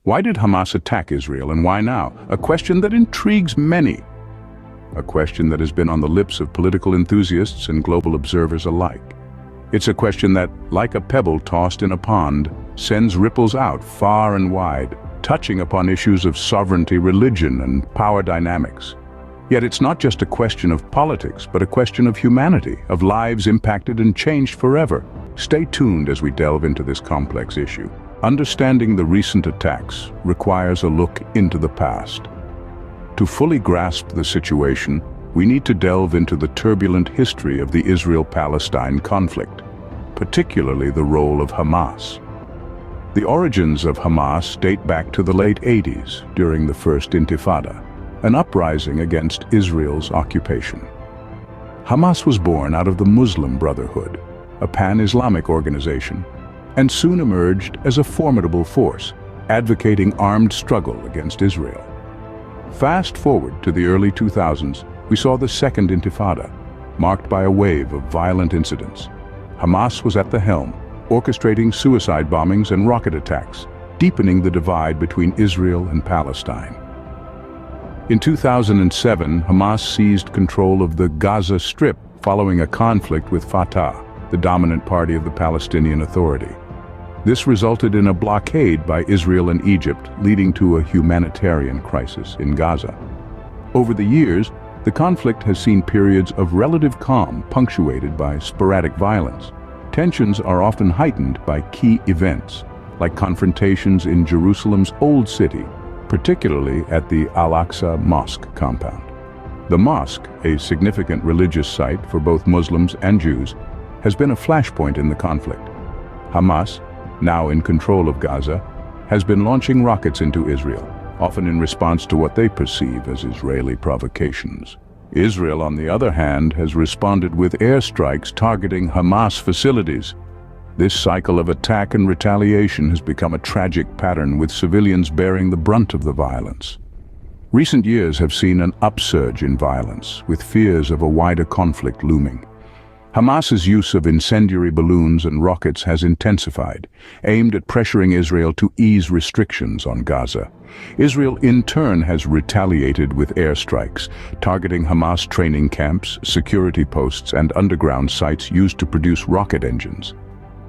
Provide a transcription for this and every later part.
Why did Hamas attack Israel and why now? A question that intrigues many. A question that has been on the lips of political enthusiasts and global observers alike. It's a question that, like a pebble tossed in a pond, sends ripples out far and wide, touching upon issues of sovereignty, religion, and power dynamics. Yet it's not just a question of politics, but a question of humanity, of lives impacted and changed forever. Stay tuned as we delve into this complex issue. Understanding the recent attacks requires a look into the past. To fully grasp the situation, we need to delve into the turbulent history of the Israel-Palestine conflict, particularly the role of Hamas. The origins of Hamas date back to the late 80s, during the First Intifada, an uprising against Israel's occupation. Hamas was born out of the Muslim Brotherhood, a pan-Islamic organization, and soon emerged as a formidable force, advocating armed struggle against Israel. Fast forward to the early 2000s, we saw the Second Intifada, marked by a wave of violent incidents. Hamas was at the helm, orchestrating suicide bombings and rocket attacks, deepening the divide between Israel and Palestine. In 2007, Hamas seized control of the Gaza Strip following a conflict with Fatah, the dominant party of the Palestinian Authority. This resulted in a blockade by Israel and Egypt, leading to a humanitarian crisis in Gaza. Over the years, the conflict has seen periods of relative calm punctuated by sporadic violence. Tensions are often heightened by key events, like confrontations in Jerusalem's Old City, particularly at the Al-Aqsa Mosque compound. The mosque, a significant religious site for both Muslims and Jews, has been a flashpoint in the conflict. Hamas, now in control of Gaza, has been launching rockets into Israel, often in response to what they perceive as Israeli provocations. Israel, on the other hand, has responded with airstrikes targeting Hamas facilities. This cycle of attack and retaliation has become a tragic pattern, with civilians bearing the brunt of the violence. Recent years have seen an upsurge in violence, with fears of a wider conflict looming. Hamas's use of incendiary balloons and rockets has intensified, aimed at pressuring Israel to ease restrictions on Gaza. Israel in turn has retaliated with airstrikes, targeting Hamas training camps, security posts, and underground sites used to produce rocket engines.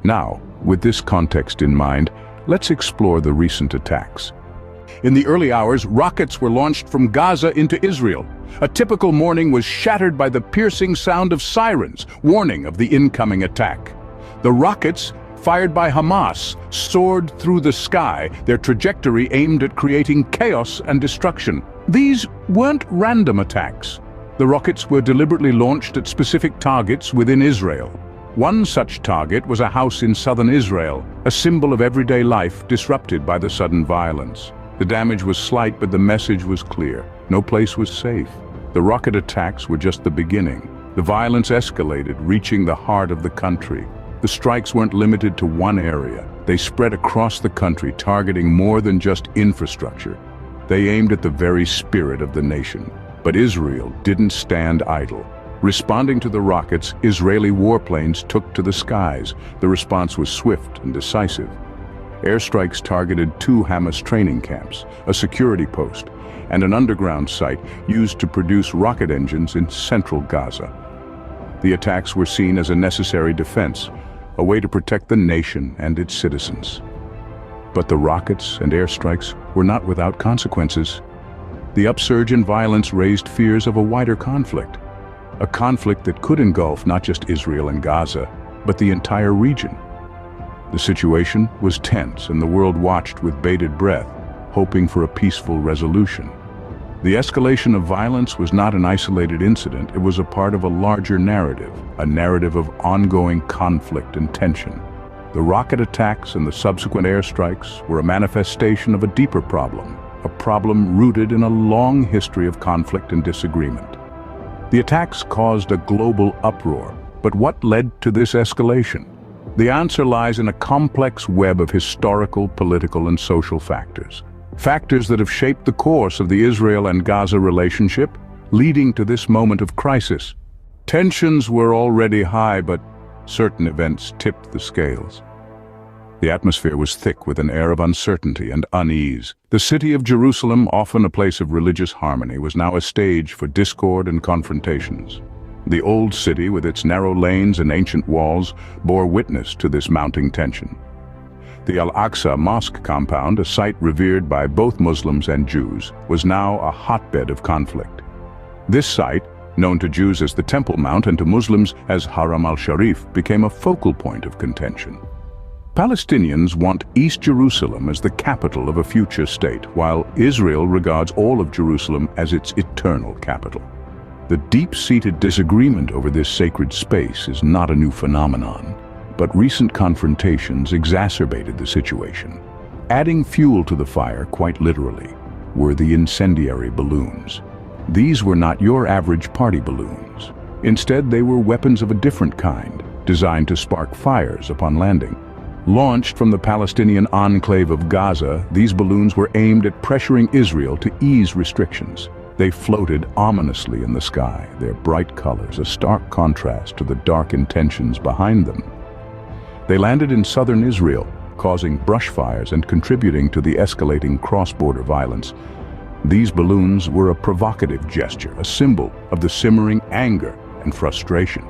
Now, with this context in mind, let's explore the recent attacks. In the early hours, rockets were launched from Gaza into Israel. A typical morning was shattered by the piercing sound of sirens, warning of the incoming attack. The rockets, fired by Hamas, soared through the sky, their trajectory aimed at creating chaos and destruction. These weren't random attacks. The rockets were deliberately launched at specific targets within Israel. One such target was a house in southern Israel, a symbol of everyday life disrupted by the sudden violence. The damage was slight, but the message was clear. No place was safe. The rocket attacks were just the beginning. The violence escalated, reaching the heart of the country. The strikes weren't limited to one area. They spread across the country, targeting more than just infrastructure. They aimed at the very spirit of the nation. But Israel didn't stand idle. Responding to the rockets, Israeli warplanes took to the skies. The response was swift and decisive. Airstrikes targeted 2 Hamas training camps, a security post, and an underground site used to produce rocket engines in central Gaza. The attacks were seen as a necessary defense, a way to protect the nation and its citizens. But the rockets and airstrikes were not without consequences. The upsurge in violence raised fears of a wider conflict, a conflict that could engulf not just Israel and Gaza, but the entire region. The situation was tense, and the world watched with bated breath, hoping for a peaceful resolution. The escalation of violence was not an isolated incident. It was a part of a larger narrative, a narrative of ongoing conflict and tension. The rocket attacks and the subsequent airstrikes were a manifestation of a deeper problem, a problem rooted in a long history of conflict and disagreement. The attacks caused a global uproar, but what led to this escalation? The answer lies in a complex web of historical, political, and social factors. Factors that have shaped the course of the Israel and Gaza relationship, leading to this moment of crisis. Tensions were already high, but certain events tipped the scales. The atmosphere was thick with an air of uncertainty and unease. The city of Jerusalem, often a place of religious harmony, was now a stage for discord and confrontations. The old city, with its narrow lanes and ancient walls, bore witness to this mounting tension. The Al-Aqsa Mosque compound, a site revered by both Muslims and Jews, was now a hotbed of conflict. This site, known to Jews as the Temple Mount and to Muslims as Haram al-Sharif, became a focal point of contention. Palestinians want East Jerusalem as the capital of a future state, while Israel regards all of Jerusalem as its eternal capital. The deep-seated disagreement over this sacred space is not a new phenomenon, but recent confrontations exacerbated the situation. Adding fuel to the fire, quite literally, were the incendiary balloons. These were not your average party balloons. Instead, they were weapons of a different kind, designed to spark fires upon landing. Launched from the Palestinian enclave of Gaza, these balloons were aimed at pressuring Israel to ease restrictions. They floated ominously in the sky, their bright colors a stark contrast to the dark intentions behind them. They landed in southern Israel, causing brush fires and contributing to the escalating cross-border violence. These balloons were a provocative gesture, a symbol of the simmering anger and frustration.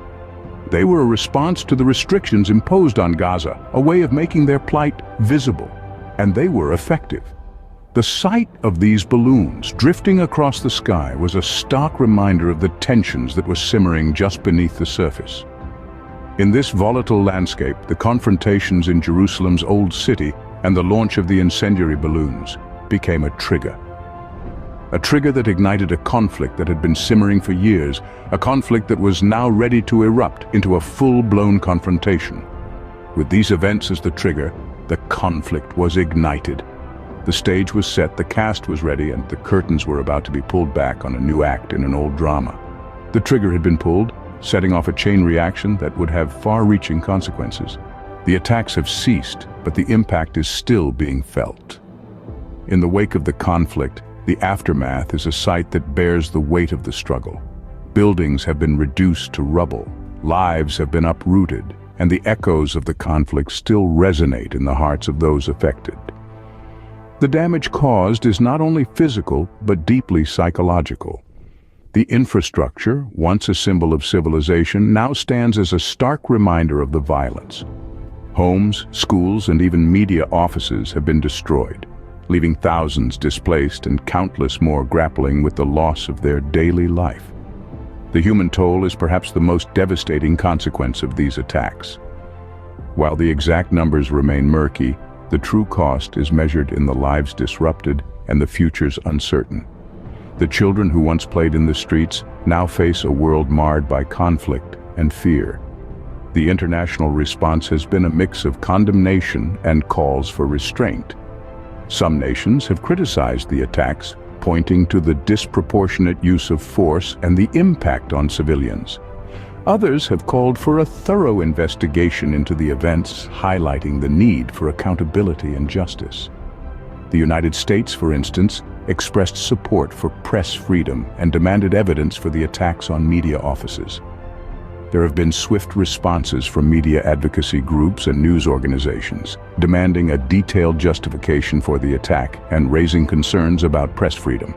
They were a response to the restrictions imposed on Gaza, a way of making their plight visible, and they were effective. The sight of these balloons drifting across the sky was a stark reminder of the tensions that were simmering just beneath the surface. In this volatile landscape, the confrontations in Jerusalem's old city and the launch of the incendiary balloons became a trigger. A trigger that ignited a conflict that had been simmering for years, a conflict that was now ready to erupt into a full-blown confrontation. With these events as the trigger, the conflict was ignited. The stage was set, the cast was ready, and the curtains were about to be pulled back on a new act in an old drama. The trigger had been pulled, setting off a chain reaction that would have far-reaching consequences. The attacks have ceased, but the impact is still being felt. In the wake of the conflict, the aftermath is a sight that bears the weight of the struggle. Buildings have been reduced to rubble, lives have been uprooted, and the echoes of the conflict still resonate in the hearts of those affected. The damage caused is not only physical, but deeply psychological. The infrastructure, once a symbol of civilization, now stands as a stark reminder of the violence. Homes, schools, and even media offices have been destroyed, leaving thousands displaced and countless more grappling with the loss of their daily life. The human toll is perhaps the most devastating consequence of these attacks. While the exact numbers remain murky, the true cost is measured in the lives disrupted and the futures uncertain. The children who once played in the streets now face a world marred by conflict and fear. The international response has been a mix of condemnation and calls for restraint. Some nations have criticized the attacks, pointing to the disproportionate use of force and the impact on civilians. Others have called for a thorough investigation into the events, highlighting the need for accountability and justice. The United States, for instance, expressed support for press freedom and demanded evidence for the attacks on media offices. There have been swift responses from media advocacy groups and news organizations, demanding a detailed justification for the attack and raising concerns about press freedom.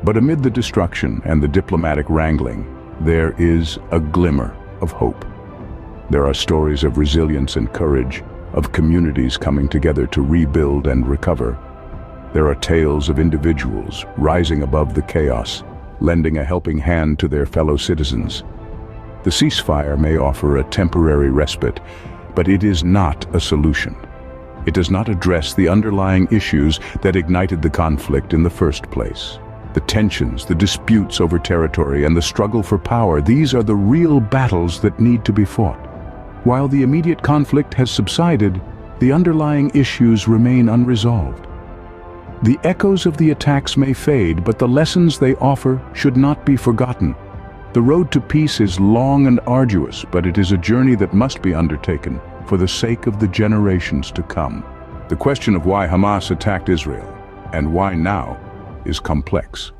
But amid the destruction and the diplomatic wrangling, there is a glimmer of hope. There are stories of resilience and courage, of communities coming together to rebuild and recover. There are tales of individuals rising above the chaos, lending a helping hand to their fellow citizens. The ceasefire may offer a temporary respite, but it is not a solution. It does not address the underlying issues that ignited the conflict in the first place. The tensions, the disputes over territory, and the struggle for power, these are the real battles that need to be fought. While the immediate conflict has subsided, the underlying issues remain unresolved. The echoes of the attacks may fade, but the lessons they offer should not be forgotten. The road to peace is long and arduous, but it is a journey that must be undertaken for the sake of the generations to come. The question of why Hamas attacked Israel, and why now, is complex.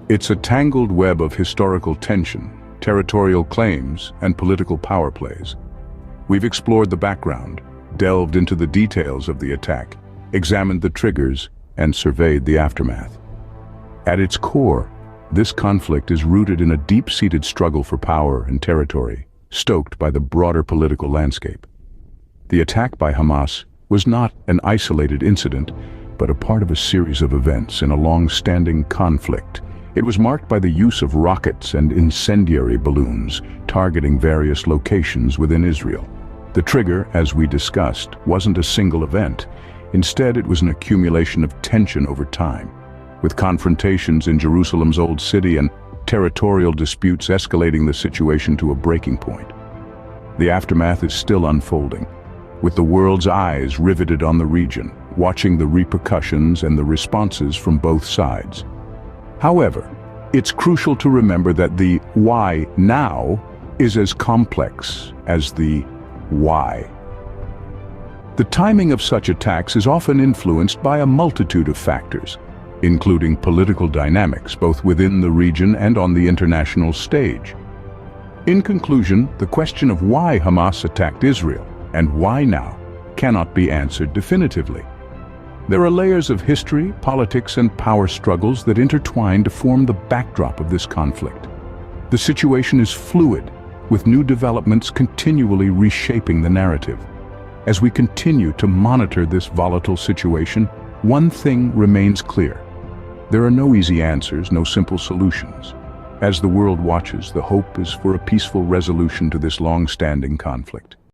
It's a tangled web of historical tension, territorial claims, and political power plays. We've explored the background, delved into the details of the attack, examined the triggers, and surveyed the aftermath. At its core, this conflict is rooted in a deep-seated struggle for power and territory, stoked by the broader political landscape. The attack by Hamas was not an isolated incident, but a part of a series of events in a long-standing conflict. It was marked by the use of rockets and incendiary balloons, targeting various locations within Israel. The trigger, as we discussed, wasn't a single event. Instead, it was an accumulation of tension over time, with confrontations in Jerusalem's Old City and territorial disputes escalating the situation to a breaking point. The aftermath is still unfolding, with the world's eyes riveted on the region, watching the repercussions and the responses from both sides. However, it's crucial to remember that the why now is as complex as the why. The timing of such attacks is often influenced by a multitude of factors, including political dynamics both within the region and on the international stage. In conclusion, the question of why Hamas attacked Israel and why now cannot be answered definitively. There are layers of history, politics, and power struggles that intertwine to form the backdrop of this conflict. The situation is fluid, with new developments continually reshaping the narrative. As we continue to monitor this volatile situation, one thing remains clear. There are no easy answers, no simple solutions. As the world watches, the hope is for a peaceful resolution to this long-standing conflict.